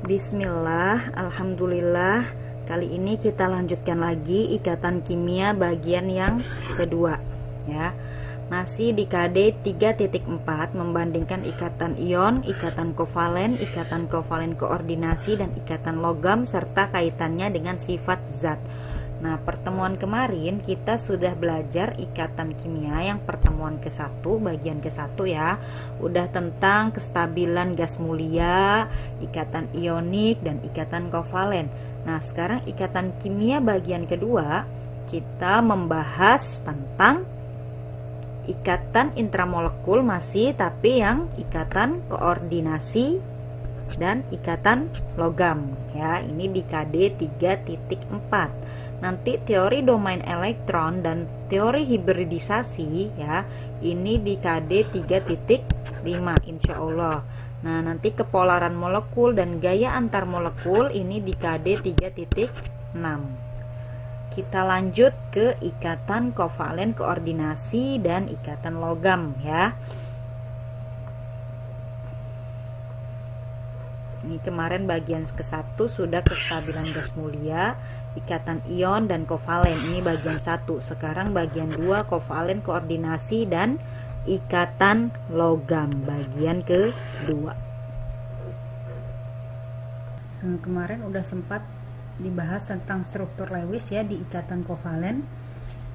Bismillah, alhamdulillah. Kali ini kita lanjutkan lagi ikatan kimia bagian yang kedua ya. Masih di KD 3.4 membandingkan ikatan ion, ikatan kovalen koordinasi dan ikatan logam serta kaitannya dengan sifat zat. Nah, pertemuan kemarin kita sudah belajar ikatan kimia yang pertemuan ke-1, bagian ke-1 ya. Udah tentang kestabilan gas mulia, ikatan ionik dan ikatan kovalen. Nah, sekarang ikatan kimia bagian kedua kita membahas tentang ikatan intramolekul masih, tapi yang ikatan koordinasi dan ikatan logam ya. Ini di KD 3.4. Nanti teori domain elektron dan teori hibridisasi ya, ini di KD 3.5 insya Allah. Nah, nanti kepolaran molekul dan gaya antar molekul ini di KD 3.6. Kita lanjut ke ikatan kovalen koordinasi dan ikatan logam ya. Ini kemarin bagian ke-1 sudah kestabilan gas mulia, ikatan ion dan kovalen. Ini bagian 1. Sekarang bagian 2 kovalen koordinasi dan ikatan logam bagian kedua. Kemarin udah sempat dibahas tentang struktur Lewis ya di ikatan kovalen.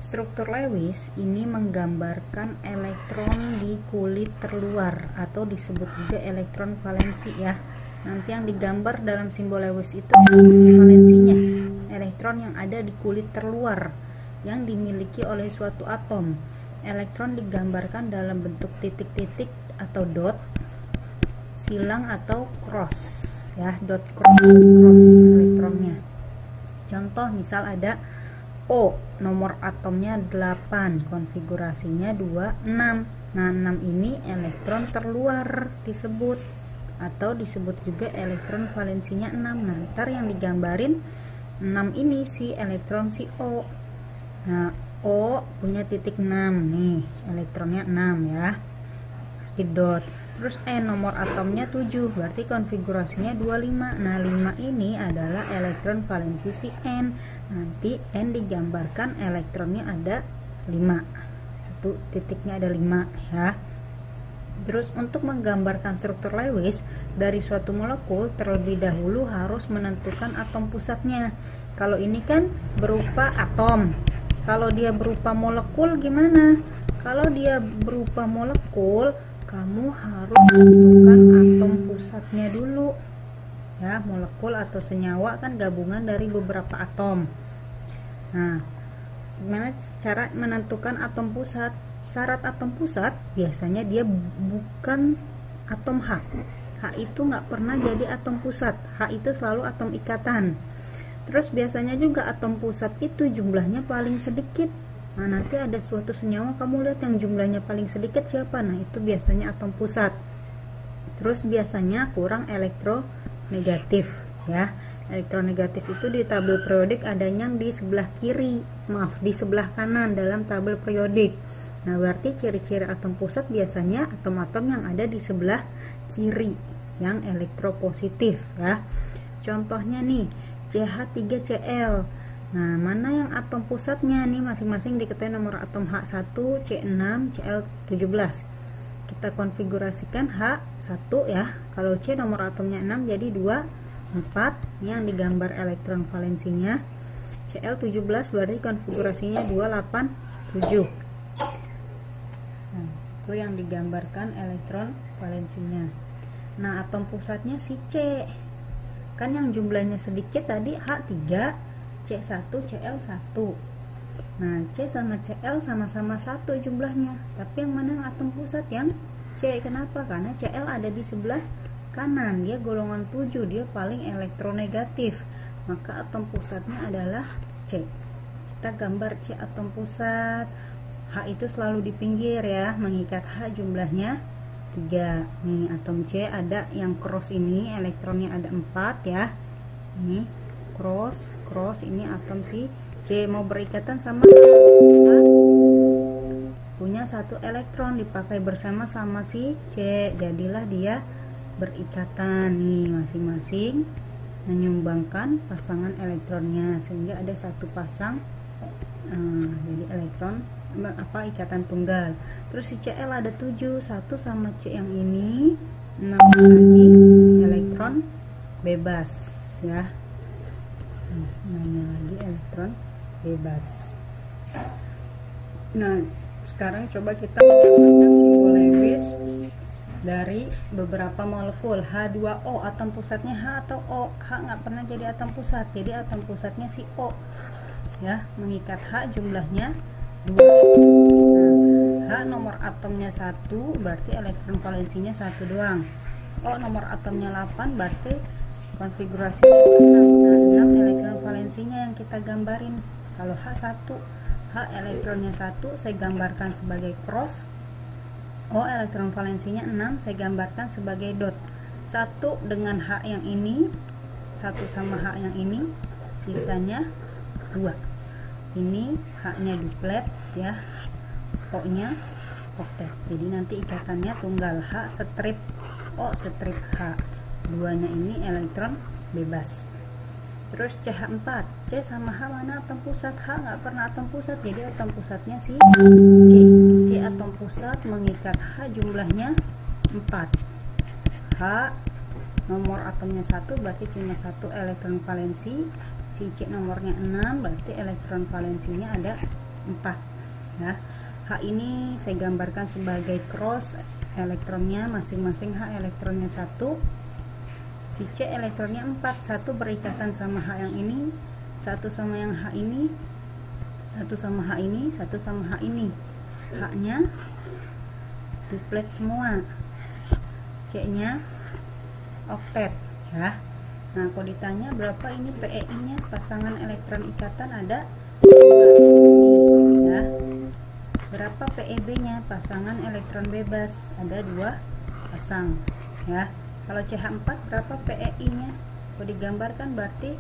Struktur Lewis ini menggambarkan elektron di kulit terluar atau disebut juga elektron valensi ya. Nanti yang digambar dalam simbol Lewis itu valensinya, elektron yang ada di kulit terluar yang dimiliki oleh suatu atom. Elektron digambarkan dalam bentuk titik-titik atau dot, silang atau cross ya, dot cross elektronnya. Contoh misal ada O, nomor atomnya 8, konfigurasinya 26. Nah, 6 ini elektron terluar disebut, atau disebut juga elektron valensinya 6. Nah, ntar yang digambarin 6 ini si elektron si O. Nah, O punya titik 6 nih, elektronnya 6 ya, di dot. Terus nomor atomnya 7, berarti konfigurasinya 25. Nah, 5 ini adalah elektron valensi si N. Nanti N digambarkan elektronnya ada 5, satu titiknya ada 5 ya. Terus untuk menggambarkan struktur Lewis dari suatu molekul terlebih dahulu harus menentukan atom pusatnya. Kalau ini kan berupa atom, kalau dia berupa molekul gimana? Kalau dia berupa molekul, kamu harus menentukan atom pusatnya dulu ya. Molekul atau senyawa kan gabungan dari beberapa atom. Nah, gimana cara menentukan atom pusat? Syarat atom pusat biasanya dia bukan atom H. H itu nggak pernah jadi atom pusat. H itu selalu atom ikatan. Terus biasanya juga atom pusat itu jumlahnya paling sedikit. Nah, nanti ada suatu senyawa kamu lihat yang jumlahnya paling sedikit siapa? Nah, itu biasanya atom pusat. Terus biasanya kurang elektronegatif ya. Elektronegatif itu di tabel periodik adanya di sebelah kiri, di sebelah kanan dalam tabel periodik. Nah, berarti ciri-ciri atom pusat biasanya atom-atom yang ada di sebelah kiri yang elektropositif ya. Contohnya nih CH3Cl. Nah, mana yang atom pusatnya nih, masing-masing diketahui nomor atom H1, C6, Cl17. Kita konfigurasikan H1 ya. Kalau C nomor atomnya 6 jadi 2, 4 yang digambar elektron valensinya. Cl17 berarti konfigurasinya 2, 8, 7. Itu yang digambarkan elektron valensinya. Nah, atom pusatnya si C. Kan yang jumlahnya sedikit tadi H3, C1, Cl1. Nah, C sama Cl sama-sama 1 jumlahnya. Tapi yang mana atom pusat yang C? Kenapa? Karena Cl ada di sebelah kanan. Dia golongan 7, dia paling elektronegatif. Maka atom pusatnya adalah C. Kita gambar C atom pusat. H itu selalu di pinggir ya, mengikat H jumlahnya 3. Nih atom C ada yang cross ini, elektronnya ada 4 ya. Ini cross ini atom si C mau berikatan sama punya 1 elektron dipakai bersama sama si C, jadilah dia berikatan nih, masing-masing menyumbangkan pasangan elektronnya sehingga ada satu pasang jadi elektron ikatan tunggal. Terus si Cl ada 7, 1 sama C yang ini 6 lagi elektron bebas ya. Nah, lagi elektron bebas. Nah, sekarang coba kita mendapatkan simbol Lewis dari beberapa molekul. H2O atom pusatnya H atau O? H nggak pernah jadi atom pusat, jadi atom pusatnya si O ya, mengikat H jumlahnya 2. Nah, H nomor atomnya 1 berarti elektron valensinya 1 doang. O nomor atomnya 8 berarti konfigurasi 6. Nah, 6 elektron valensinya yang kita gambarin. Kalau H1, H elektronnya 1 saya gambarkan sebagai cross. O elektron valensinya 6 saya gambarkan sebagai dot. 1 dengan H yang ini, 1 sama H yang ini, sisanya 2. Ini H-nya duplet ya, O-nya oktet. Jadi nanti ikatannya tunggal, H strip O strip H. Duanya ini elektron bebas. Terus CH4, C sama H mana atom pusat? H nggak pernah atom pusat, jadi atom pusatnya si C. C atom pusat mengikat H jumlahnya 4. H nomor atomnya 1 berarti cuma 1 elektron valensi. Si C nomornya 6 berarti elektron valensinya ada 4 ya. H ini saya gambarkan sebagai cross, elektronnya masing-masing H elektronnya 1. Si C elektronnya 4, 1 berikatan sama H yang ini, 1 sama yang H ini, 1 sama H ini, 1 sama H ini. H-nya duplet semua, C-nya oktet ya. Nah, kalau ditanya berapa ini PEI-nya, pasangan elektron ikatan ada 2 ya. Berapa PEB-nya, pasangan elektron bebas ada 2 pasang ya. Kalau CH4 berapa PEI-nya? Kalau digambarkan berarti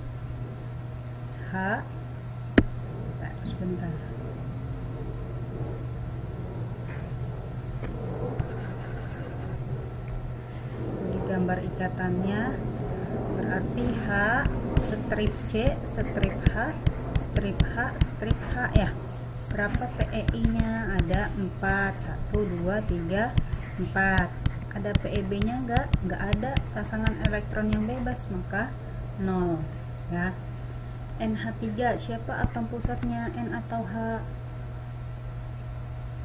H sebentar. Digambar ikatannya berarti H strip C strip H strip H strip H ya. Berapa PEI-nya? Ada 4. 1 2 3 4. Ada PEB-nya nggak ada, pasangan elektron yang bebas maka 0 ya. NH3 siapa atom pusatnya, N atau H?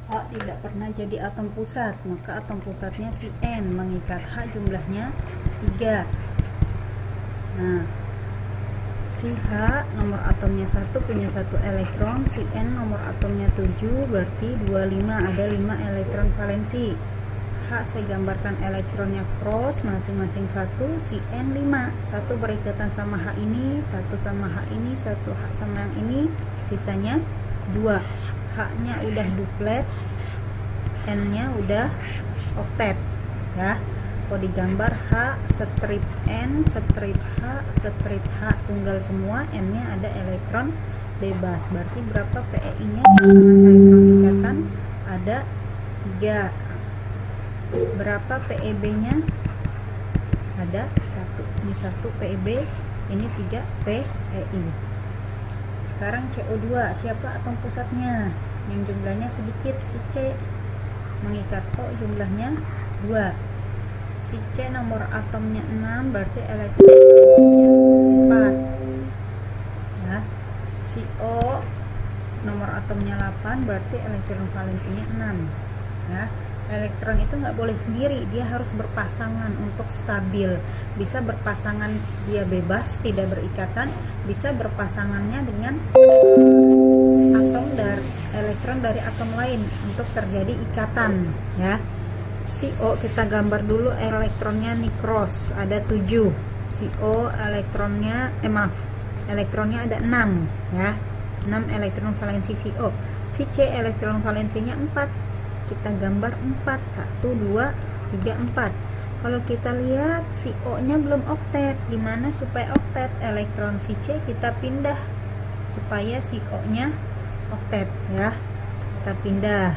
H tidak pernah jadi atom pusat, maka atom pusatnya si N, mengikat H jumlahnya 3. Nah, si H nomor atomnya 1 punya 1 elektron, si N nomor atomnya 7 berarti 25, ada 5 elektron valensi. H saya gambarkan elektronnya cross, masing-masing 1, si N 5, 1 berikatan sama H ini, 1 sama H ini, 1 H sama yang ini, sisanya 2. H-nya udah duplet, N-nya udah oktet ya. Kalau digambar H strip N strip H strip H tunggal semua, N-nya ada elektron bebas. Berarti berapa PEI-nya, pasangan elektron ikatan ada 3. Berapa PEB-nya? Ada 1. Ini 1 PEB, ini 3 PEI. Sekarang CO2, siapa atom pusatnya? Yang jumlahnya sedikit, si C, mengikat O jumlahnya 2. Si C nomor atomnya 6 berarti elektron valensinya 4 ya. Si O nomor atomnya 8 berarti elektron valensinya 6 ya. Elektron itu nggak boleh sendiri, dia harus berpasangan untuk stabil. Bisa berpasangan dia bebas, tidak berikatan, bisa berpasangannya dengan atom dari elektron dari atom lain untuk terjadi ikatan ya. Si O kita gambar dulu elektronnya nih cross, ada 7. Si O elektronnya elektronnya ada 6 ya. 6 elektron valensi si O. Si C elektron valensinya 4. Kita gambar 4, 1 2 3 4. Kalau kita lihat si O nya belum oktet. Gimana supaya oktet? Elektron si C kita pindah supaya si O nya oktet ya. Kita pindah,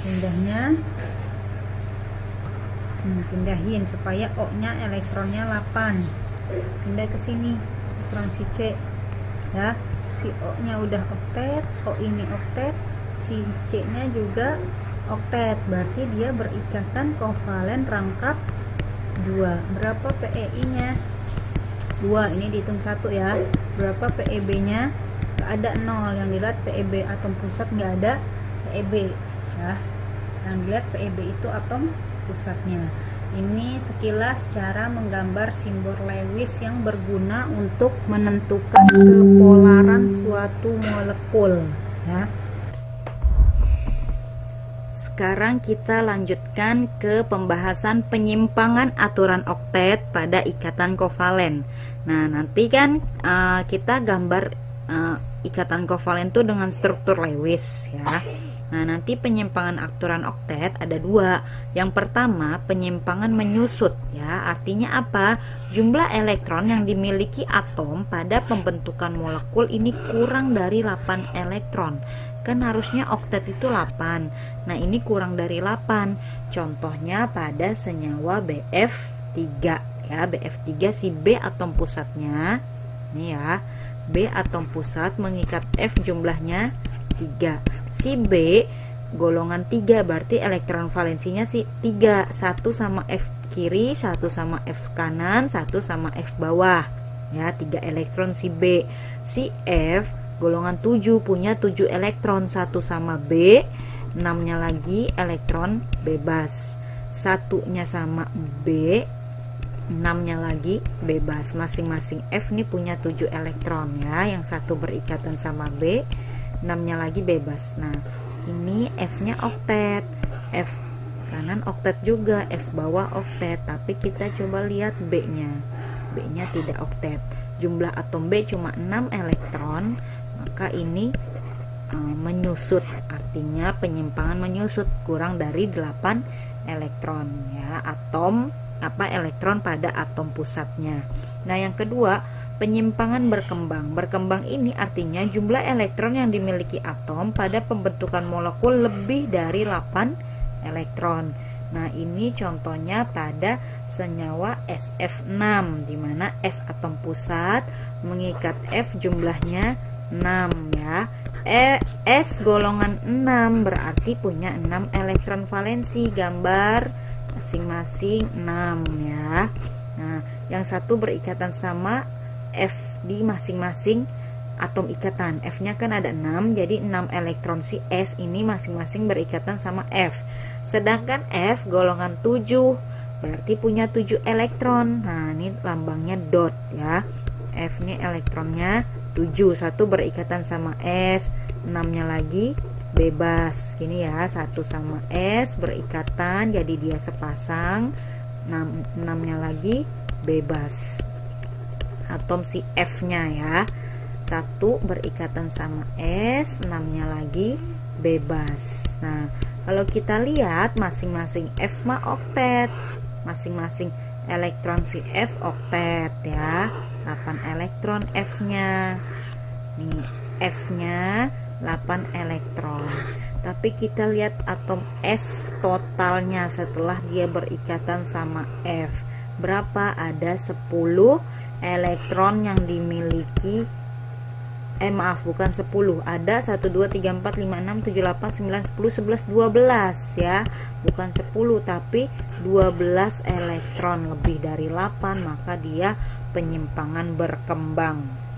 pindahnya Pindahin supaya O-nya elektronnya 8. Pindah ke sini, elektron si C ya. Si O-nya udah oktet, O ini oktet, si C-nya juga oktet, berarti dia berikatan kovalen rangkap 2. Berapa PeI-nya? 2. Ini dihitung 1 ya. Berapa PeB-nya? Gak ada 0. Yang dilihat PeB atom pusat, nggak ada PeB ya. Yang dilihat PeB itu atom pusatnya. Ini sekilas cara menggambar simbol Lewis yang berguna untuk menentukan kepolaran suatu molekul ya. Sekarang kita lanjutkan ke pembahasan penyimpangan aturan oktet pada ikatan kovalen. Nah, nanti kan kita gambar ikatan kovalen itu dengan struktur Lewis ya. Nah, nanti penyimpangan aturan oktet ada 2. Yang pertama, penyimpangan menyusut ya. Artinya apa? Jumlah elektron yang dimiliki atom pada pembentukan molekul ini kurang dari 8 elektron. Kan harusnya oktet itu 8. Nah, ini kurang dari 8. Contohnya pada senyawa BF3 ya. BF3 si B atom pusatnya. Ini ya. B atom pusat mengikat F jumlahnya 3. Si B golongan 3, berarti elektron valensinya si 3. 1 sama F kiri, 1 sama F kanan, 1 sama F bawah ya. 3 elektron si B. Si F golongan 7 punya 7 elektron, 1 sama B, 6 nya lagi elektron bebas, 1 nya sama B, 6 nya lagi bebas. Masing-masing F nih punya 7 elektron ya. Yang satu berikatan sama B, 6 nya lagi bebas. Nah, ini F nya oktet, F kanan oktet juga, F bawah oktet. Tapi kita coba lihat B nya. B nya tidak oktet. Jumlah atom B cuma 6 elektron, maka ini menyusut. Artinya penyimpangan menyusut, kurang dari 8 elektron ya. Elektron pada atom pusatnya. Nah, yang kedua, penyimpangan berkembang. Berkembang ini artinya jumlah elektron yang dimiliki atom pada pembentukan molekul lebih dari 8 elektron. Nah, ini contohnya pada senyawa SF6, di mana S atom pusat mengikat F jumlahnya 6 ya. S golongan 6 berarti punya 6 elektron valensi. Gambar masing-masing 6 ya. Nah, yang satu berikatan sama F di masing-masing atom ikatan. F-nya kan ada 6, jadi 6 elektron si S ini masing-masing berikatan sama F. Sedangkan F golongan 7 berarti punya 7 elektron. Nah, ini lambangnya dot ya. F ini elektronnya 7, satu berikatan sama S, 6-nya lagi bebas. Gini ya, 1 sama S berikatan, jadi dia sepasang. 6-nya lagi bebas. Atom si F-nya ya. 1 berikatan sama S, 6-nya lagi bebas. Nah, kalau kita lihat masing-masing F mah oktet. Masing-masing elektron si F oktet ya. 8 elektron F-nya. Nih, F-nya 8 elektron. Tapi kita lihat atom S totalnya setelah dia berikatan sama F. Berapa? Ada 10 elektron yang dimiliki. Bukan 10. Ada 1 2 3 4 5 6 7 8 9 10 11 12 ya. Bukan 10 tapi 12 elektron, lebih dari 8, maka dia penyimpangan berkembang.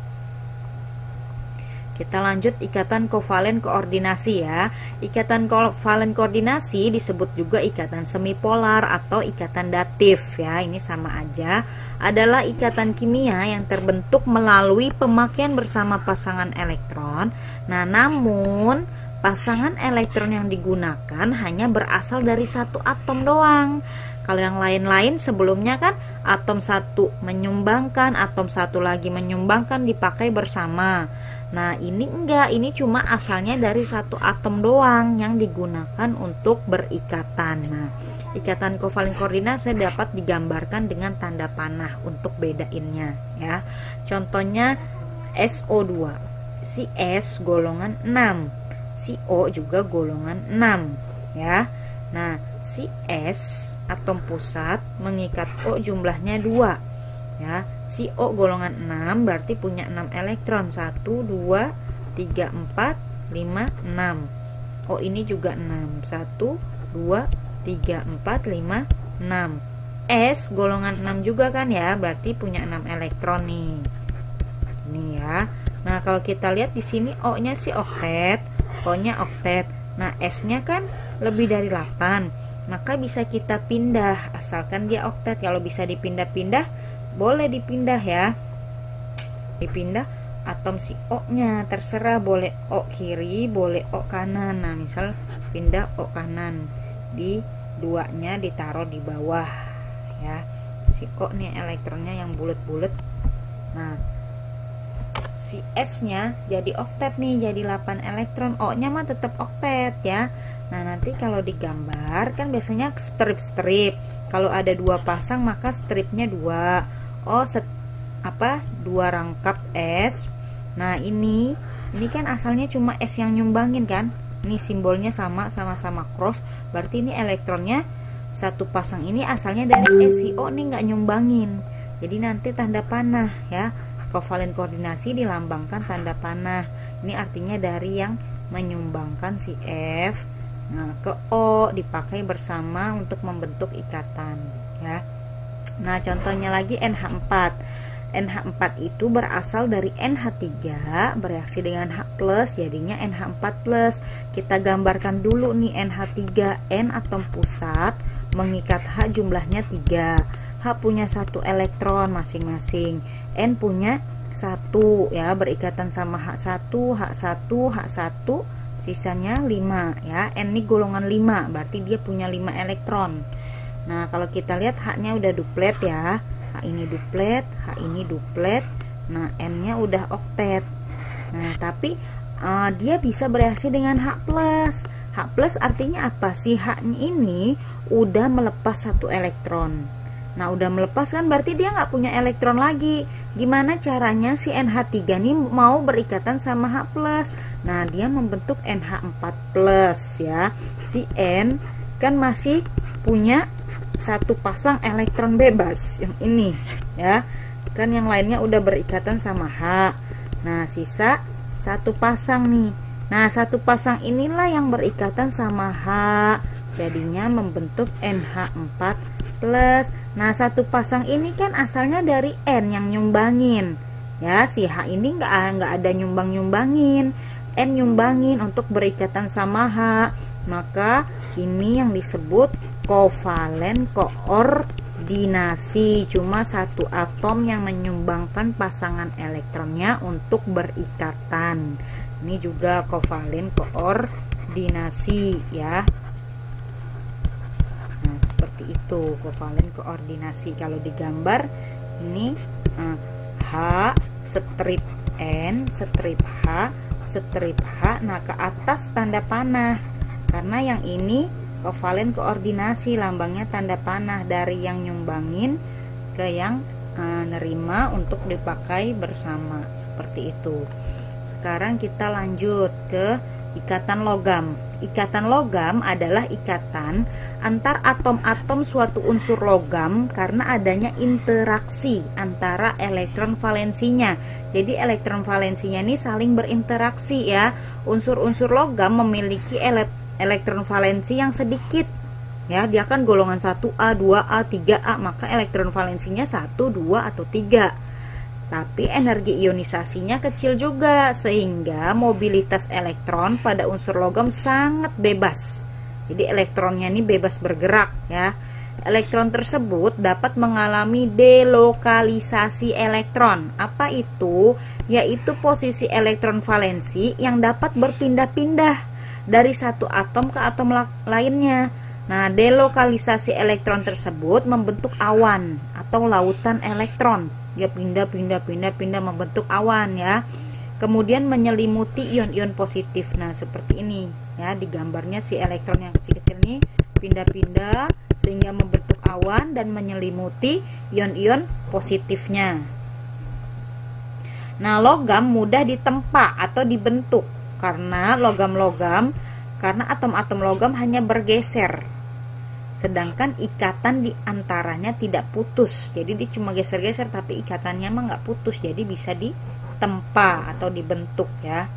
Kita lanjut ikatan kovalen koordinasi ya. Ikatan kovalen koordinasi disebut juga ikatan semipolar atau ikatan datif ya. Ini sama aja. Adalah ikatan kimia yang terbentuk melalui pemakaian bersama pasangan elektron. Nah, namun pasangan elektron yang digunakan hanya berasal dari satu atom doang. Kalau yang lain-lain sebelumnya kan atom satu menyumbangkan, atom satu lagi menyumbangkan, dipakai bersama. Nah, ini enggak, ini cuma asalnya dari satu atom doang yang digunakan untuk berikatan. Nah, ikatan kovalen koordinasi dapat digambarkan dengan tanda panah untuk bedainnya ya. Contohnya SO2. Si S golongan 6, si O juga golongan 6 ya. Nah, si S atom pusat mengikat O jumlahnya 2 ya. Si O golongan 6 berarti punya 6 elektron. 1 2 3 4 5 6. O ini juga 6. 1 2 3 4 5 6. S golongan 6 juga kan ya, berarti punya 6 elektron nih. Ini ya. Nah, kalau kita lihat di sini O-nya sih oktet, O-nya oktet. Nah, S-nya kan lebih dari 8. Maka bisa kita pindah asalkan dia oktet. Kalau bisa dipindah-pindah, boleh dipindah ya. Dipindah atom si O-nya, terserah, boleh O kiri, boleh O kanan. Nah, misal pindah O kanan, di 2-nya ditaruh di bawah ya. Si O nih elektronnya yang bulat-bulat. Nah, si S-nya jadi oktet nih, jadi 8 elektron. O-nya mah tetap oktet ya. Nah, nanti kalau digambar kan biasanya strip-strip. Kalau ada 2 pasang maka stripnya 2. Oh, 2 rangkap S. Nah, ini kan asalnya cuma S yang nyumbangin kan. Ini simbolnya sama-sama cross. Berarti ini elektronnya satu pasang ini asalnya dari S. Si O nih nggak nyumbangin. Jadi nanti tanda panah ya. Kovalen koordinasi dilambangkan tanda panah. Ini artinya dari yang menyumbangkan si F, nah, ke O dipakai bersama untuk membentuk ikatan ya. Nah, contohnya lagi NH4. NH4 itu berasal dari NH3 bereaksi dengan H+, jadinya NH4+. Kita gambarkan dulu nih NH3. N atom pusat mengikat H jumlahnya 3. H punya 1 elektron masing-masing. N punya 1 ya, berikatan sama H1, H1, H1, sisanya 5 ya. N ini golongan 5, berarti dia punya 5 elektron. Nah, kalau kita lihat H-nya udah duplet ya. H ini duplet, H ini duplet. Nah, N-nya udah oktet. Nah, tapi dia bisa bereaksi dengan H+. H+ artinya apa? Si H-nya ini udah melepas 1 elektron. Nah, udah melepas kan berarti dia nggak punya elektron lagi. Gimana caranya si NH3 ini mau berikatan sama H+? Nah, dia membentuk NH4+ ya. Si N kan masih punya 1 pasang elektron bebas yang ini ya. Kan yang lainnya udah berikatan sama H. Nah, sisa 1 pasang nih. Nah, 1 pasang inilah yang berikatan sama H. Jadinya membentuk NH4+. Nah, 1 pasang ini kan asalnya dari N yang nyumbangin ya. Si H ini nggak ada nyumbangin, N nyumbangin untuk berikatan sama H. Maka ini yang disebut kovalen koordinasi. Cuma 1 atom yang menyumbangkan pasangan elektronnya untuk berikatan. Ini juga kovalen koordinasi ya. Itu kovalen koordinasi. Kalau digambar ini H strip N strip H strip H. Nah, ke atas tanda panah karena yang ini kovalen koordinasi, lambangnya tanda panah dari yang nyumbangin ke yang nerima untuk dipakai bersama seperti itu. Sekarang kita lanjut ke ikatan logam. Ikatan logam adalah ikatan antar atom-atom suatu unsur logam karena adanya interaksi antara elektron valensinya. Jadi elektron valensinya ini saling berinteraksi ya. Unsur-unsur logam memiliki elektron valensi yang sedikit ya. Dia kan golongan 1A, 2A, 3A, maka elektron valensinya 1, 2 atau 3. Tapi energi ionisasinya kecil juga, sehingga mobilitas elektron pada unsur logam sangat bebas. Jadi elektronnya ini bebas bergerak ya. Elektron tersebut dapat mengalami delokalisasi elektron. Apa itu? Yaitu posisi elektron valensi yang dapat berpindah-pindah dari satu atom ke atom lainnya. Nah, delokalisasi elektron tersebut membentuk awan atau lautan elektron. Dia pindah membentuk awan ya. Kemudian menyelimuti ion-ion positif. Nah, seperti ini ya, digambarnya si elektron yang kecil-kecil ini pindah-pindah sehingga membentuk awan dan menyelimuti ion-ion positifnya. Nah, logam mudah ditempa atau dibentuk karena atom-atom logam hanya bergeser sedangkan ikatan di antaranya tidak putus. Jadi dia cuma geser-geser tapi ikatannya mah nggak putus, jadi bisa ditempa atau dibentuk ya.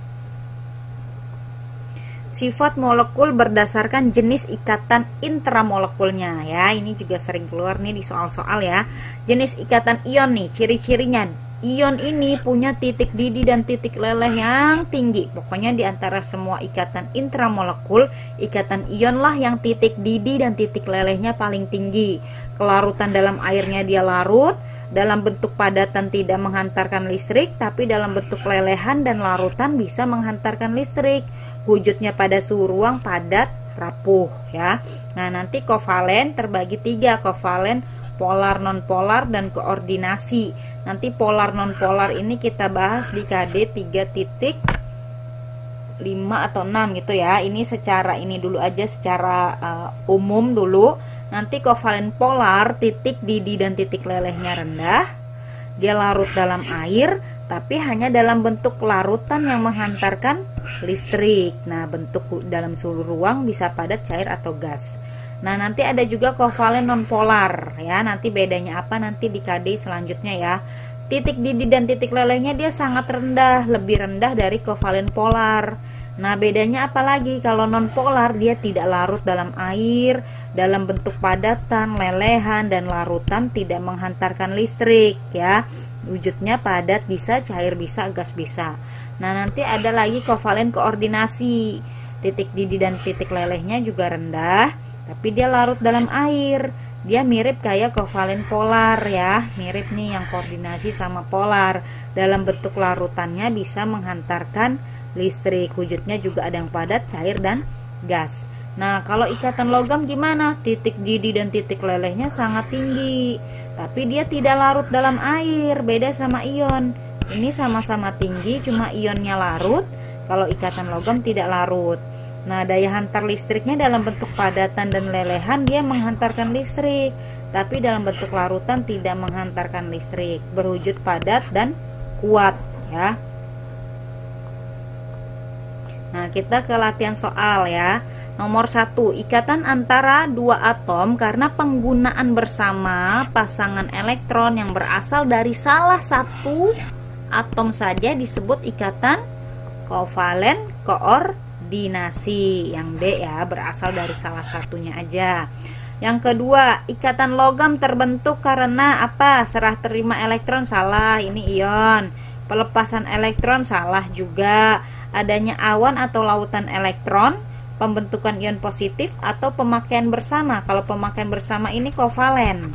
Sifat molekul berdasarkan jenis ikatan intramolekulnya ya. Ini juga sering keluar nih di soal-soal ya. Jenis ikatan ion nih, ciri-cirinya. Ion ini punya titik didih dan titik leleh yang tinggi. Pokoknya di antara semua ikatan intramolekul, ikatan ion lah yang titik didih dan titik lelehnya paling tinggi. Kelarutan dalam airnya dia larut, dalam bentuk padatan tidak menghantarkan listrik, tapi dalam bentuk lelehan dan larutan bisa menghantarkan listrik. Wujudnya pada suhu ruang padat, rapuh ya. Nah, nanti kovalen terbagi 3, kovalen, polar, non-polar, dan koordinasi. Nanti polar non-polar ini kita bahas di KD 3.5 atau 6 gitu ya. Ini secara ini dulu aja, secara umum dulu. Nanti kovalen polar, titik didih dan titik lelehnya rendah. Dia larut dalam air, tapi hanya dalam bentuk larutan yang menghantarkan listrik. Nah, bentuk dalam suhu ruang bisa padat, cair, atau gas. Nah, nanti ada juga kovalen nonpolar ya. Nanti bedanya apa nanti di KD selanjutnya ya. Titik didih dan titik lelehnya dia sangat rendah, lebih rendah dari kovalen polar. Nah, bedanya apa lagi? Kalau nonpolar dia tidak larut dalam air, dalam bentuk padatan, lelehan, dan larutan, tidak menghantarkan listrik ya. Wujudnya padat, bisa cair, bisa gas, bisa. Nah, nanti ada lagi kovalen koordinasi. Titik didih dan titik lelehnya juga rendah, tapi dia larut dalam air. Dia mirip kayak kovalen polar ya, mirip nih yang koordinasi sama polar. Dalam bentuk larutannya bisa menghantarkan listrik. Wujudnya juga ada yang padat, cair, dan gas. Nah, kalau ikatan logam gimana? Titik didih dan titik lelehnya sangat tinggi, tapi dia tidak larut dalam air. Beda sama ion. Ini sama-sama tinggi, cuma ionnya larut. Kalau ikatan logam tidak larut. Nah, daya hantar listriknya dalam bentuk padatan dan lelehan dia menghantarkan listrik, tapi dalam bentuk larutan tidak menghantarkan listrik, berwujud padat dan kuat ya. Nah, kita ke latihan soal ya. Nomor 1, ikatan antara dua atom karena penggunaan bersama pasangan elektron yang berasal dari salah satu atom saja disebut ikatan kovalen koordinasi. Yang D ya, berasal dari salah satunya aja. Yang kedua, ikatan logam terbentuk karena apa? Serah terima elektron, salah, ini ion. Pelepasan elektron, salah juga. Adanya awan atau lautan elektron, pembentukan ion positif, atau pemakaian bersama. Kalau pemakaian bersama ini kovalen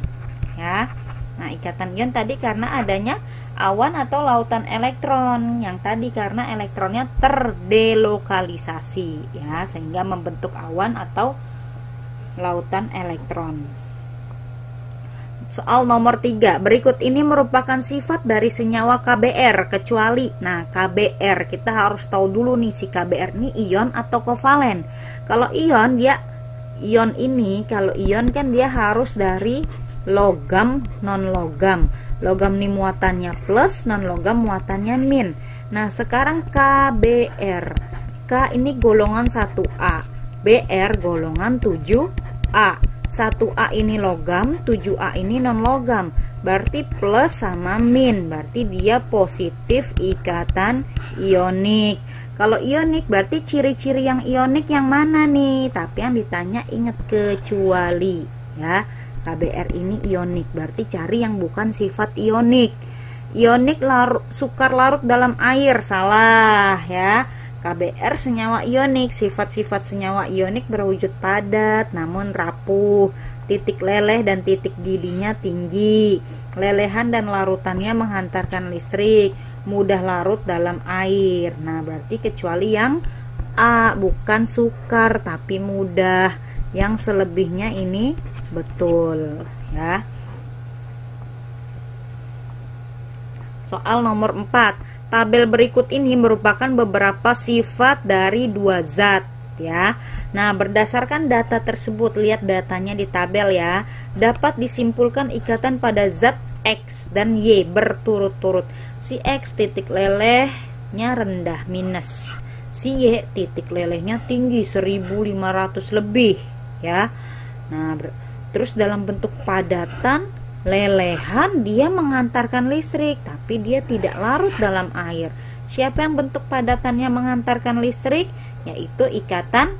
ya. Nah, ikatan ion tadi karena adanya awan atau lautan elektron, yang tadi karena elektronnya terdelokalisasi ya, sehingga membentuk awan atau lautan elektron. Soal nomor 3, berikut ini merupakan sifat dari senyawa KBr kecuali. Nah, KBr kita harus tahu dulu nih, si KBr ini ion atau kovalen. Kalau ion kalau ion kan dia harus dari logam, non logam. Logam nih muatannya plus, non logam muatannya min. Nah, sekarang KBr. K ini golongan 1A, BR golongan 7A. 1A ini logam, 7A ini non logam. Berarti plus sama min, berarti dia positif ikatan ionik. Kalau ionik berarti ciri-ciri yang ionik yang mana nih? Tapi yang ditanya ingat kecuali ya. KBr ini ionik, berarti cari yang bukan sifat ionik. Ionik sukar larut dalam air, salah ya. KBr senyawa ionik, sifat-sifat senyawa ionik berwujud padat namun rapuh, titik leleh dan titik didihnya tinggi, lelehan dan larutannya menghantarkan listrik, mudah larut dalam air. Nah, berarti kecuali yang A, bukan sukar tapi mudah. Yang selebihnya ini betul ya. Soal nomor 4. Tabel berikut ini merupakan beberapa sifat dari dua zat ya. Nah, berdasarkan data tersebut, lihat datanya di tabel ya, dapat disimpulkan ikatan pada zat X dan Y berturut-turut. Si X titik lelehnya rendah minus, si Y titik lelehnya tinggi 1500 lebih ya. Nah, terus dalam bentuk padatan lelehan dia mengantarkan listrik, tapi dia tidak larut dalam air. Siapa yang bentuk padatannya mengantarkan listrik? Yaitu ikatan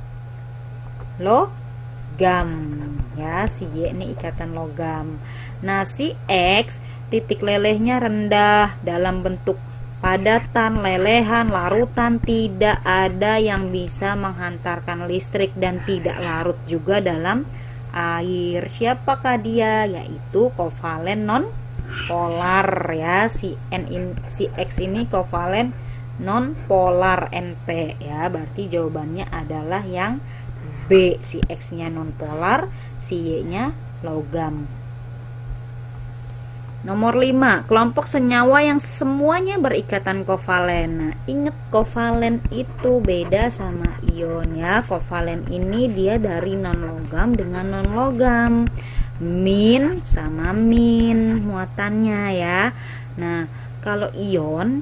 logam. Ya, si Y ini ikatan logam. Nah, si X titik lelehnya rendah, dalam bentuk padatan, lelehan, larutan, tidak ada yang bisa menghantarkan listrik dan tidak larut juga dalam air. Siapakah dia? Yaitu kovalen non polar ya. Si X ini kovalen non polar NP ya. Berarti jawabannya adalah yang B. Si X nya non polar, si Y nya logam. Nomor 5, kelompok senyawa yang semuanya berikatan kovalen. Nah, ingat kovalen itu beda sama ion ya. Kovalen ini dia dari non-logam dengan non-logam. Min sama min muatannya ya. Nah, kalau ion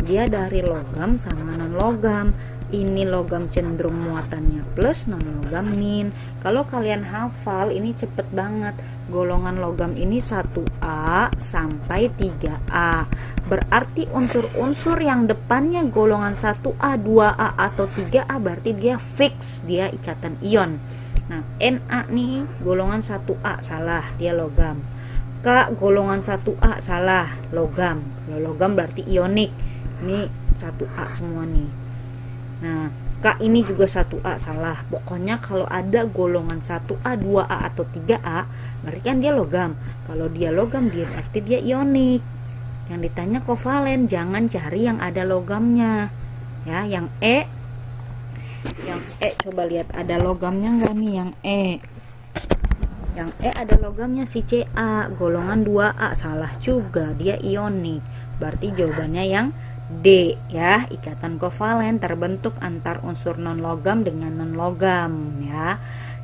dia dari logam sama non-logam. Ini logam cenderung muatannya plus, non-logam min. Kalau kalian hafal ini cepet banget. Golongan logam ini 1A sampai 3A. Berarti unsur-unsur yang depannya golongan 1A, 2A atau 3A berarti dia fix, dia ikatan ion. Nah, Na nih golongan 1A salah, dia logam. K golongan 1A salah, logam. Kalau logam berarti ionik. Ini 1A semua nih. Nah, K ini juga 1A salah. Pokoknya kalau ada golongan 1A, 2A atau 3A berarti kan dia logam. Kalau dia logam dia berarti dia ionik. Yang ditanya kovalen, jangan cari yang ada logamnya. Ya, yang E coba lihat ada logamnya enggak nih yang E. Yang E ada logamnya si Ca, golongan 2A salah juga, dia ionik. Berarti jawabannya yang D ya, ikatan kovalen terbentuk antar unsur non-logam dengan non-logam ya.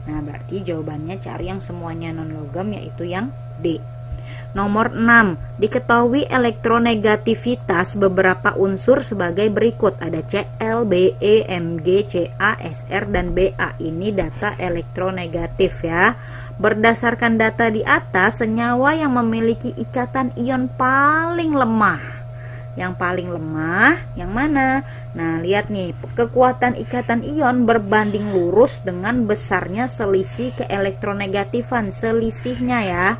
Nah, berarti jawabannya cari yang semuanya non-logam yaitu yang D. Nomor 6, diketahui elektronegativitas beberapa unsur sebagai berikut. Ada Cl, Be, Mg, Ca, Sr, dan Ba. Ini data elektronegatif ya. Berdasarkan data di atas, senyawa yang memiliki ikatan ion paling lemah. Yang paling lemah yang mana? Nah, lihat nih, kekuatan ikatan ion berbanding lurus dengan besarnya selisih keelektronegatifan. Selisihnya ya,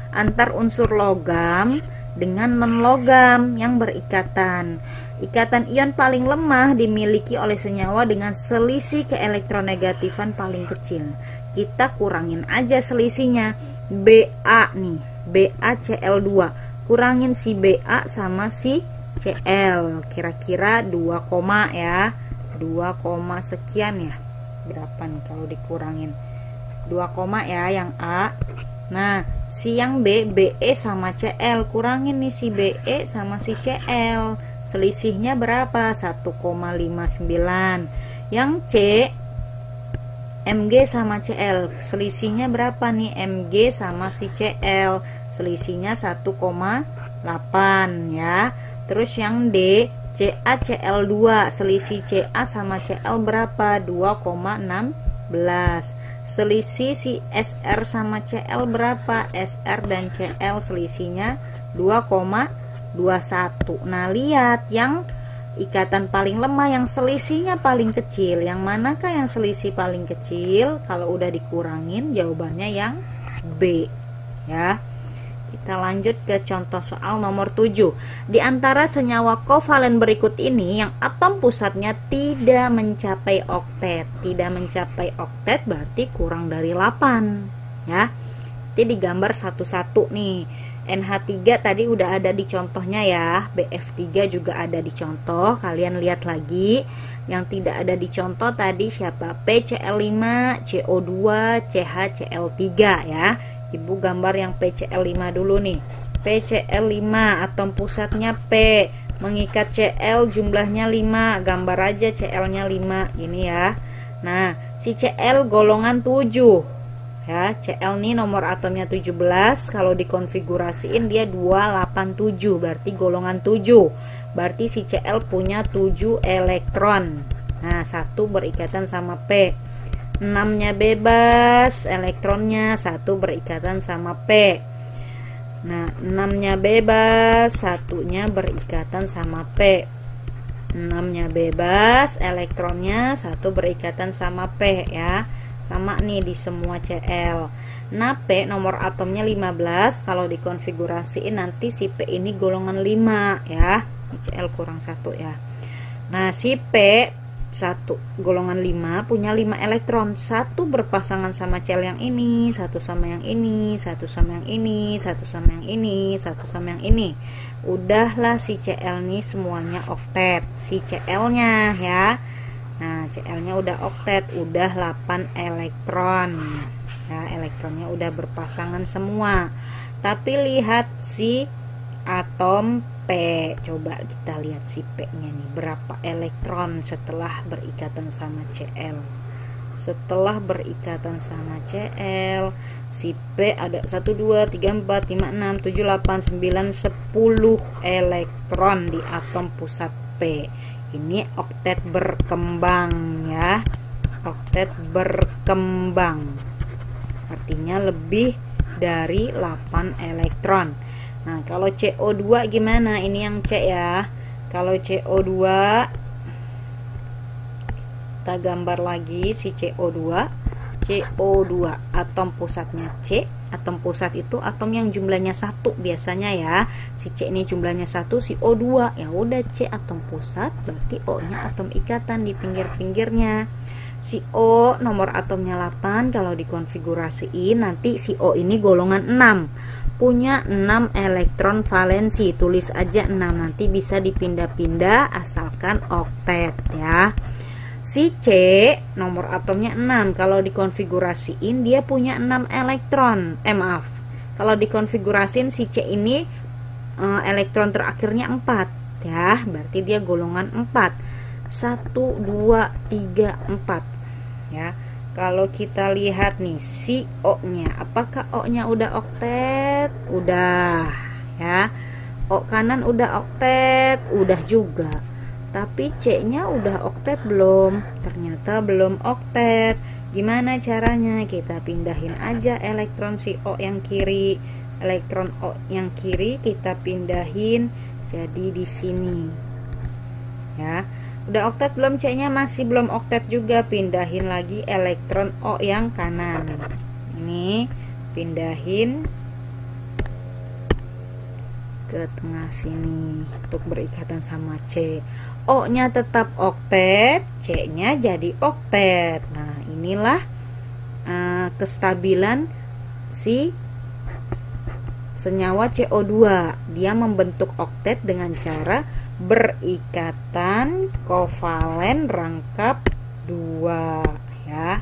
antar unsur logam dengan non-logam yang berikatan. Ikatan ion paling lemah dimiliki oleh senyawa dengan selisih keelektronegatifan paling kecil. Kita kurangin aja selisihnya. Ba nih, BaCl2. Kurangin si Ba sama si Cl, kira-kira 2, ya 2, sekian ya. Berapa nih kalau dikurangin 2, ya yang A. Nah, si yang B, Be sama Cl, kurangin nih si Be sama si Cl, selisihnya berapa? 1,59. Yang C, Mg sama Cl, selisihnya berapa nih? Mg sama si Cl, selisihnya 1,8 ya. Terus yang D, CaCl2, selisih Ca sama Cl berapa? 2,16. Selisih si Sr sama Cl berapa? Sr dan Cl selisihnya 2,21. Nah, lihat yang ikatan paling lemah yang selisihnya paling kecil. Yang manakah yang selisih paling kecil? Kalau udah dikurangin jawabannya yang B ya. Kita lanjut ke contoh soal nomor 7. Di antara senyawa kovalen berikut ini yang atom pusatnya tidak mencapai oktet. Tidak mencapai oktet berarti kurang dari 8 ya. Nanti digambar satu-satu nih. NH3 tadi udah ada di contohnya ya. BF3 juga ada di contoh. Kalian lihat lagi. Yang tidak ada di contoh tadi siapa? PCl5, CO2, CHCl3 ya. Ibu gambar yang PCl5 dulu nih. PCl5 atom pusatnya P, mengikat Cl jumlahnya 5, gambar aja Cl nya 5 ini ya. Nah, si Cl golongan 7 ya. Cl nih nomor atomnya 17, kalau dikonfigurasiin dia 287, berarti golongan 7. Berarti si Cl punya 7 elektron. Nah, 1 berikatan sama P. 6-nya bebas, elektronnya 1 berikatan sama P. Nah, 6-nya bebas, 1-nya berikatan sama P. 6-nya bebas, elektronnya 1 berikatan sama P ya. Sama nih di semua Cl. Nah, P nomor atomnya 15. Kalau dikonfigurasiin nanti si P ini golongan 5 ya. Cl kurang 1 ya. Nah, si P 1 golongan 5 punya 5 elektron, 1 berpasangan sama Cl yang ini, 1 sama yang ini, 1 sama yang ini, 1 sama yang ini, 1 sama yang ini. Udahlah si Cl nih semuanya oktet, si Cl nya ya. Nah, Cl nya udah oktet, udah 8 elektron ya, elektronnya udah berpasangan semua. Tapi lihat si atom P, coba kita lihat si P nya nih, berapa elektron setelah berikatan sama Cl. Setelah berikatan sama Cl, si P ada 1, 2, 3, 4, 5, 6, 7, 8, 9, 10 elektron di atom pusat P. Ini oktet berkembang ya, oktet berkembang, artinya lebih dari 8 elektron. Nah, kalau CO2 gimana? Ini yang C ya. Kalau CO2 kita gambar lagi si CO2. CO2 atom pusatnya C. Atom pusat itu atom yang jumlahnya 1 biasanya ya. Si C ini jumlahnya 1, si O2. Ya udah, C atom pusat, berarti O-nya atom ikatan di pinggir-pinggirnya. Si O nomor atomnya 8. Kalau dikonfigurasiin nanti si O ini golongan 6. Punya 6 elektron valensi, tulis aja 6, nanti bisa dipindah-pindah asalkan oktet ya. Si C nomor atomnya 6, kalau dikonfigurasiin dia punya 6 elektron. Maaf, kalau dikonfigurasiin si C ini elektron terakhirnya 4 ya, berarti dia golongan 4. 1, 2, 3, 4 ya. Kalau kita lihat nih si O-nya, apakah O-nya udah oktet? Udah ya. O kanan udah oktet, udah juga. Tapi C-nya udah oktet belum? Ternyata belum oktet. Gimana caranya? Kita pindahin aja elektron si O yang kiri. Elektron O yang kiri kita pindahin jadi di sini. Ya. Udah oktet belum? C-nya masih belum oktet juga. Pindahin lagi elektron O yang kanan. Ini pindahin ke tengah sini untuk berikatan sama C. O-nya tetap oktet, C-nya jadi oktet. Nah, inilah kestabilan si senyawa CO2. Dia membentuk oktet dengan cara berikatan kovalen rangkap 2 ya.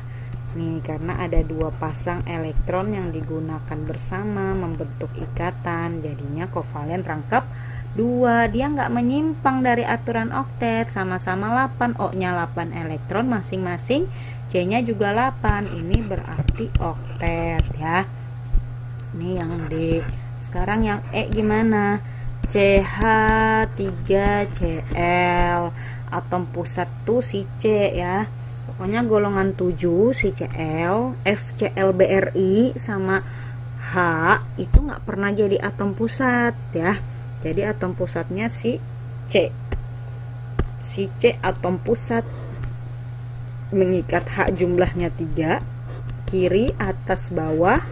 Nih, karena ada 2 pasang elektron yang digunakan bersama membentuk ikatan, jadinya kovalen rangkap 2. Dia nggak menyimpang dari aturan oktet, sama-sama 8, O-nya 8 elektron masing-masing, C-nya juga 8. Ini berarti oktet ya. Ini yang D. Sekarang yang E gimana? CH3Cl, atom pusat tuh si C ya. Pokoknya golongan 7 si Cl, FClBri sama H itu nggak pernah jadi atom pusat ya. Jadi atom pusatnya si C. Si C atom pusat mengikat H jumlahnya 3, kiri, atas, bawah.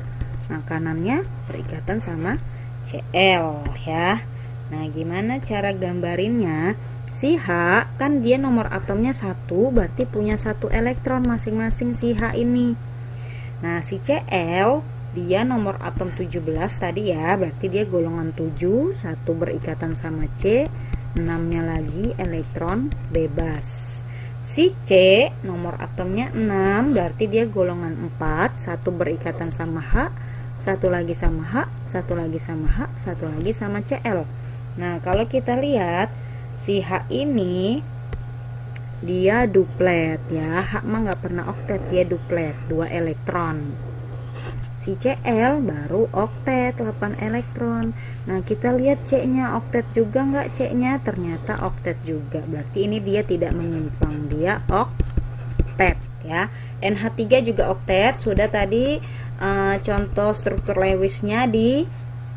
Nah, kanannya berikatan sama Cl ya. Nah, gimana cara gambarinnya? Si H kan dia nomor atomnya 1, berarti punya 1 elektron masing-masing si H ini. Nah, si Cl dia nomor atom 17 tadi ya, berarti dia golongan 7, 1 berikatan sama C, 6-nya lagi elektron bebas. Si C nomor atomnya 6, berarti dia golongan 4, 1 berikatan sama H, 1 lagi sama H, 1 lagi sama H, 1 lagi sama Cl. Nah, kalau kita lihat si H ini dia duplet ya. H mah nggak pernah oktet, dia duplet, 2 elektron. Si Cl baru oktet, 8 elektron. Nah, kita lihat C-nya oktet juga nggak? C-nya ternyata oktet juga. Berarti ini dia tidak menyimpang, dia oktet ya. NH3 juga oktet, sudah tadi contoh struktur Lewisnya di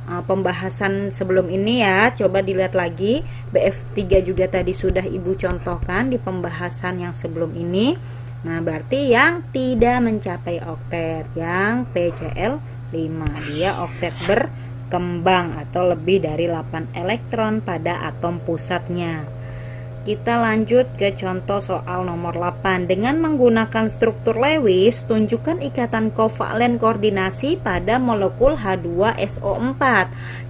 pembahasan sebelum ini ya. Coba dilihat lagi. BF3 juga tadi sudah Ibu contohkan di pembahasan yang sebelum ini. Nah, berarti yang tidak mencapai oktet, yang PCl5, dia oktet berkembang atau lebih dari 8 elektron pada atom pusatnya. Kita lanjut ke contoh soal nomor 8. Dengan menggunakan struktur Lewis, tunjukkan ikatan kovalen koordinasi pada molekul H2SO4.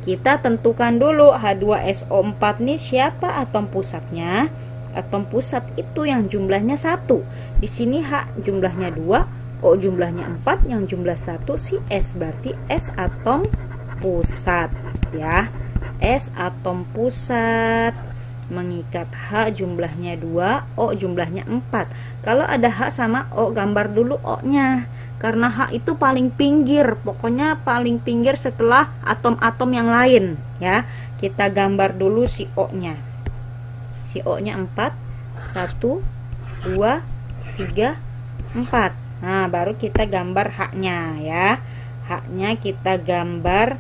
Kita tentukan dulu H2SO4 ini siapa atom pusatnya. Atom pusat itu yang jumlahnya 1. Di sini H jumlahnya 2, O jumlahnya 4, yang jumlah 1 si S, berarti S atom pusat ya. S atom pusat mengikat H jumlahnya 2, O jumlahnya 4. Kalau ada H sama O, gambar dulu O-nya. Karena H itu paling pinggir, pokoknya paling pinggir setelah atom-atom yang lain ya. Kita gambar dulu si O-nya. Si O-nya 4, 1, 2, 3, 4. Nah, baru kita gambar H-nya ya. H-nya kita gambar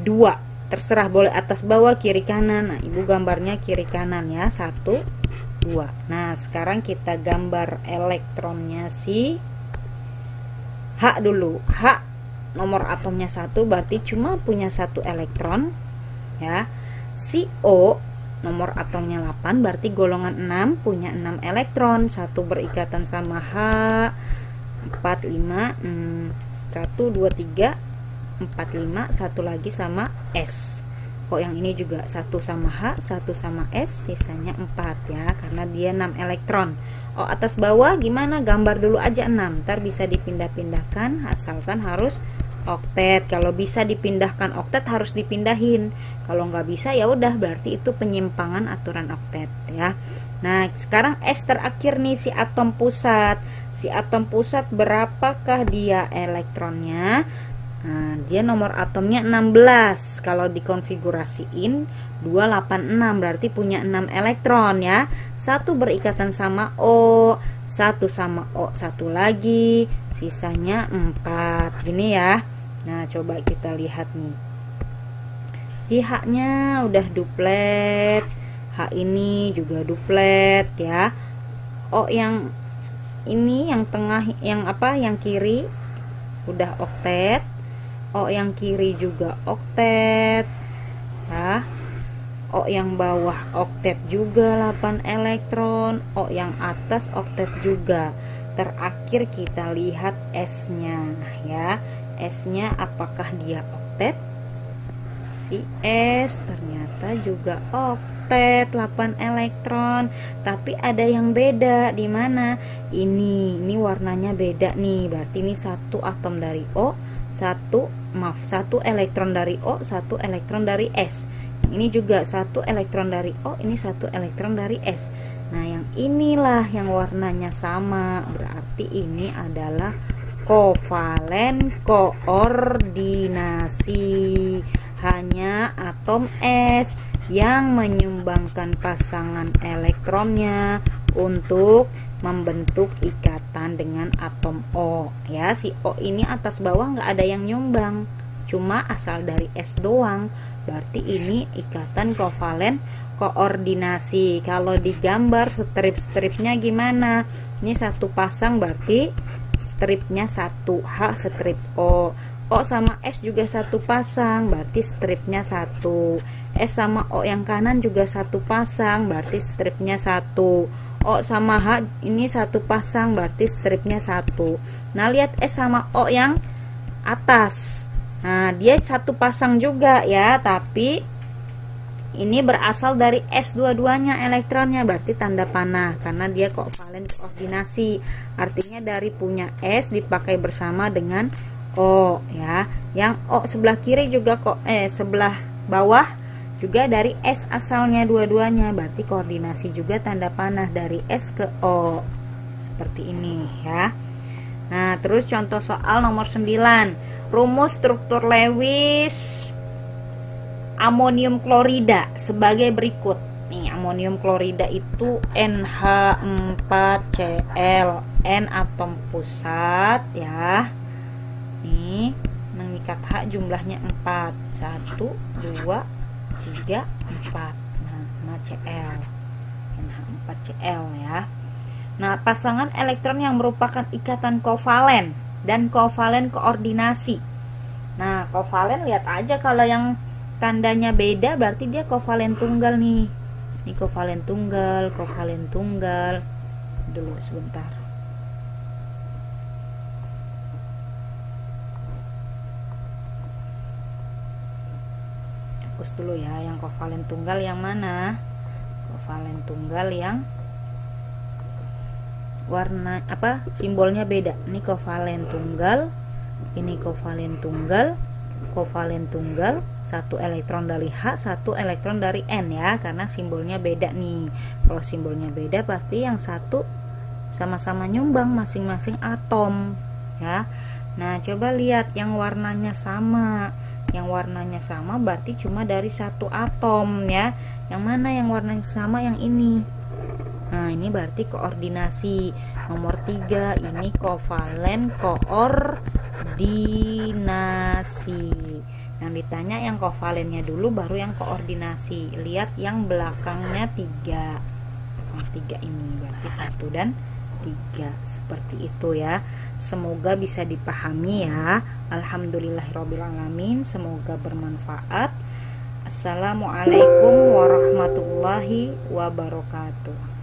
2. Terserah, boleh atas bawah, kiri kanan. Nah, Ibu gambarnya kiri kanan ya. 1, 2. Nah, sekarang kita gambar elektronnya si H dulu. H nomor atomnya 1, berarti cuma punya 1 elektron ya. Si O nomor atomnya 8, berarti golongan 6, punya 6 elektron. 1 berikatan sama H, 4, 5, 1, 2, 3, 4, 5, 1 lagi sama S. Kok yang ini juga 1 sama H, 1 sama S, sisanya 4 ya, karena dia 6 elektron. Oh, atas bawah gimana? Gambar dulu aja 6, ntar bisa dipindah-pindahkan, asalkan harus oktet. Kalau bisa dipindahkan oktet harus dipindahin. Kalau nggak bisa ya udah, berarti itu penyimpangan aturan oktet ya. Nah, sekarang S terakhir nih, si atom pusat. Si atom pusat berapakah dia elektronnya? Nah, dia nomor atomnya 16. Kalau dikonfigurasiin 286, berarti punya 6 elektron ya. 1 berikatan sama O, 1 sama O, 1 lagi, sisanya 4. Gini ya. Nah, coba kita lihat nih. Si H-nya udah duplet. H ini juga duplet ya. O yang ini yang tengah, yang apa? Yang kiri udah oktet. O yang kiri juga oktet ya. O yang bawah oktet juga 8 elektron. O yang atas oktet juga. Terakhir kita lihat S-nya ya. S-nya apakah dia oktet? Si S ternyata juga oktet 8 elektron. Tapi ada yang beda. Di mana? Ini warnanya beda nih. Berarti ini 1 atom dari O, 1 elektron dari O, 1 elektron dari S. Ini juga 1 elektron dari O, ini 1 elektron dari S. Nah, yang inilah yang warnanya sama, berarti ini adalah kovalen koordinasi. Hanya atom S yang menyumbangkan pasangan elektronnya untuk membentuk ikatan dengan atom O ya. Si O ini atas bawah nggak ada yang nyumbang, cuma asal dari S doang. Berarti ini ikatan kovalen koordinasi. Kalau digambar strip-stripnya gimana? Ini 1 pasang, berarti stripnya 1 H strip O. O sama S juga 1 pasang, berarti stripnya 1. S sama O yang kanan juga 1 pasang, berarti stripnya 1. O sama H ini 1 pasang, berarti stripnya 1. Nah, lihat S sama O yang atas. Nah, dia 1 pasang juga ya, tapi ini berasal dari S dua-duanya elektronnya, berarti tanda panah karena dia kovalen koordinasi. Artinya dari punya S dipakai bersama dengan O ya. Yang O sebelah kiri juga kok sebelah bawah juga dari S asalnya dua-duanya, berarti koordinasi juga tanda panah dari S ke O. Seperti ini ya. Nah, terus contoh soal nomor 9. Rumus struktur Lewis amonium klorida sebagai berikut. Nih, amonium klorida itu NH4Cl, N atom pusat ya. Nih, mengikat H jumlahnya 4. 1 2 3 4. Nah, Cl. NH4Cl ya. Nah, pasangan elektron yang merupakan ikatan kovalen dan kovalen koordinasi. Nah, kovalen lihat aja, kalau yang tandanya beda berarti dia kovalen tunggal nih. Ini kovalen tunggal, kovalen tunggal. Dulu sebentar. Hapus dulu ya, yang kovalen tunggal yang mana? Kovalen tunggal yang warna apa? Simbolnya beda. Ini kovalen tunggal, ini kovalen tunggal, kovalen tunggal. 1 elektron dari H, 1 elektron dari N ya, karena simbolnya beda nih. Kalau simbolnya beda pasti yang satu sama-sama nyumbang masing-masing atom ya. Nah, coba lihat yang warnanya sama. Yang warnanya sama berarti cuma dari 1 atom ya. Yang mana yang warnanya sama? Yang ini. Nah, ini berarti koordinasi. Nomor 3 ini kovalen koordinasi. Yang ditanya yang kovalennya dulu, baru yang koordinasi. Lihat yang belakangnya 3. Yang 3 ini berarti 1 dan 3. Seperti itu ya. Semoga bisa dipahami ya. Alhamdulillahirobbilalamin. Semoga bermanfaat. Assalamualaikum warahmatullahi wabarakatuh.